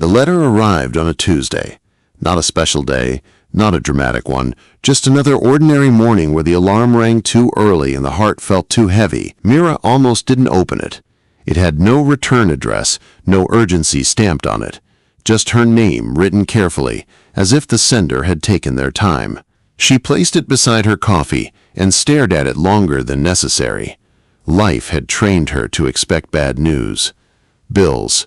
The letter arrived on a Tuesday. Not a special day, not a dramatic one, just another ordinary morning where the alarm rang too early and the heart felt too heavy. Mira almost didn't open it. It had no return address, no urgency stamped on it. Just her name written carefully, as if the sender had taken their time. She placed it beside her coffee and stared at it longer than necessary. Life had trained her to expect bad news. Bills,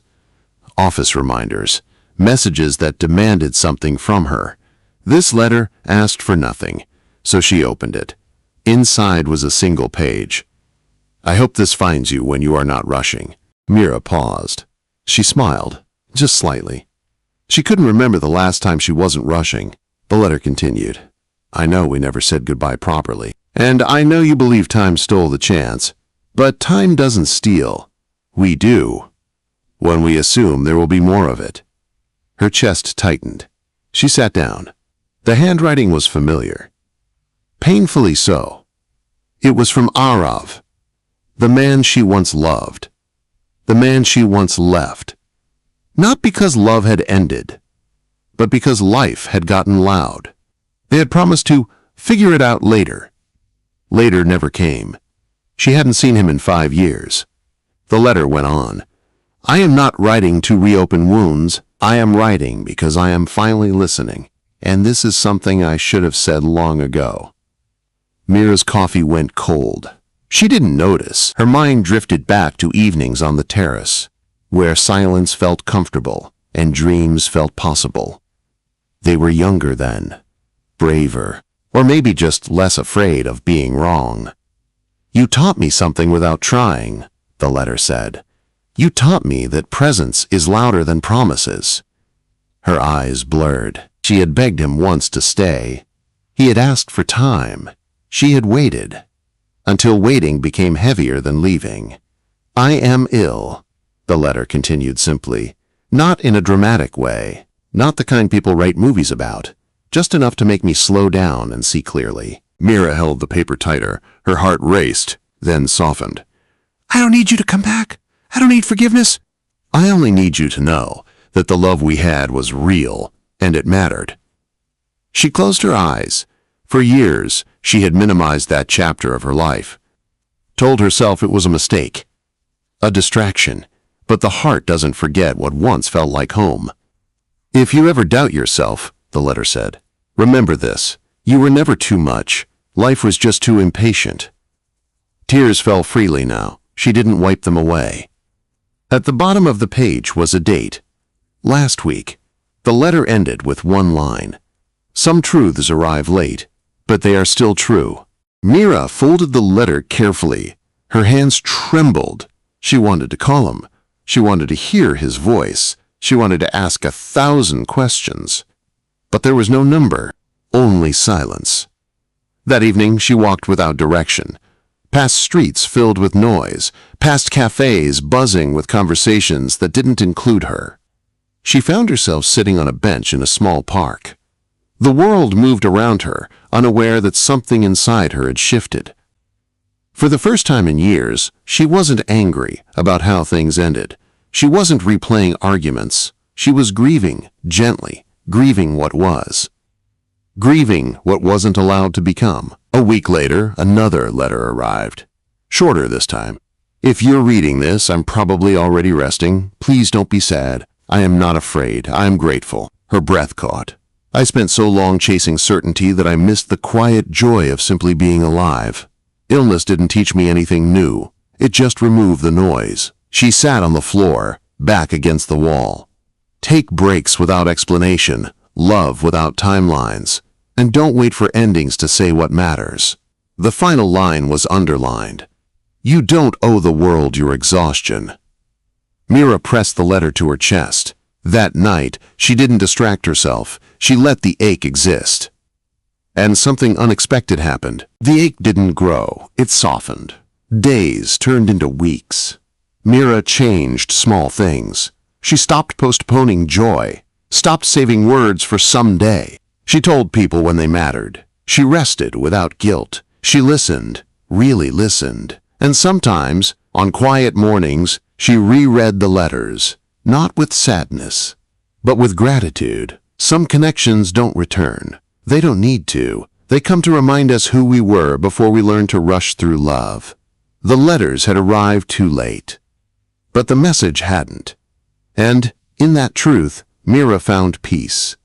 office reminders, messages that demanded something from her. This letter asked for nothing, so she opened it. Inside was a single page. "I hope this finds you when you are not rushing." Mira paused. She smiled, just slightly. She couldn't remember the last time she wasn't rushing. The letter continued. "I know we never said goodbye properly, and I know you believe time stole the chance, but time doesn't steal. We do, when we assume there will be more of it." Her chest tightened. She sat down. The handwriting was familiar. Painfully so. It was from Arav, the man she once loved, the man she once left. Not because love had ended, but because life had gotten loud. They had promised to figure it out later. Later never came. She hadn't seen him in 5 years. The letter went on. "I am not writing to reopen wounds. I am writing because I am finally listening, and this is something I should have said long ago." Mira's coffee went cold. She didn't notice. Her mind drifted back to evenings on the terrace, where silence felt comfortable and dreams felt possible. They were younger then, braver, or maybe just less afraid of being wrong. "You taught me something without trying," the letter said. "You taught me that presence is louder than promises." Her eyes blurred. She had begged him once to stay. He had asked for time. She had waited, until waiting became heavier than leaving. "I am ill," the letter continued simply. "Not in a dramatic way, not the kind people write movies about, just enough to make me slow down and see clearly." Mira held the paper tighter. Her heart raced, then softened. "I don't need you to come back. I don't need forgiveness. I only need you to know that the love we had was real, and it mattered." She closed her eyes. For years, she had minimized that chapter of her life. Told herself it was a mistake, a distraction, but the heart doesn't forget what once felt like home. "If you ever doubt yourself," the letter said, "remember this. You were never too much. Life was just too impatient." Tears fell freely now. She didn't wipe them away. At the bottom of the page was a date. Last week. The letter ended with one line. "Some truths arrive late, but they are still true." Mira folded the letter carefully. Her hands trembled. She wanted to call him. She wanted to hear his voice. She wanted to ask 1,000 questions. But there was no number, only silence. That evening she walked without direction, past streets filled with noise, past cafes buzzing with conversations that didn't include her. She found herself sitting on a bench in a small park. The world moved around her, unaware that something inside her had shifted. For the first time in years, she wasn't angry about how things ended. She wasn't replaying arguments. She was grieving, gently, grieving what was. Grieving what wasn't allowed to become. A week later, another letter arrived. Shorter this time. "If you're reading this, I'm probably already resting. Please don't be sad. I am not afraid. I am grateful." Her breath caught. "I spent so long chasing certainty that I missed the quiet joy of simply being alive. Illness didn't teach me anything new. It just removed the noise." She sat on the floor, back against the wall. Take breaks without explanation, love without timelines, and don't wait for endings to say what matters. The final line was underlined. "You don't owe the world your exhaustion." Mira pressed the letter to her chest. That night, she didn't distract herself. She let the ache exist. And something unexpected happened. The ache didn't grow. It softened. Days turned into weeks. Mira changed small things. She stopped postponing joy, stopped saving words for someday. She told people when they mattered. She rested without guilt. She listened, really listened. And sometimes, on quiet mornings, she reread the letters, not with sadness, But with gratitude, some connections don't return. They don't need to. They come to remind us who we were before we learned to rush through love. The letters had arrived too late, but the message hadn't. And in that truth, Mira found peace.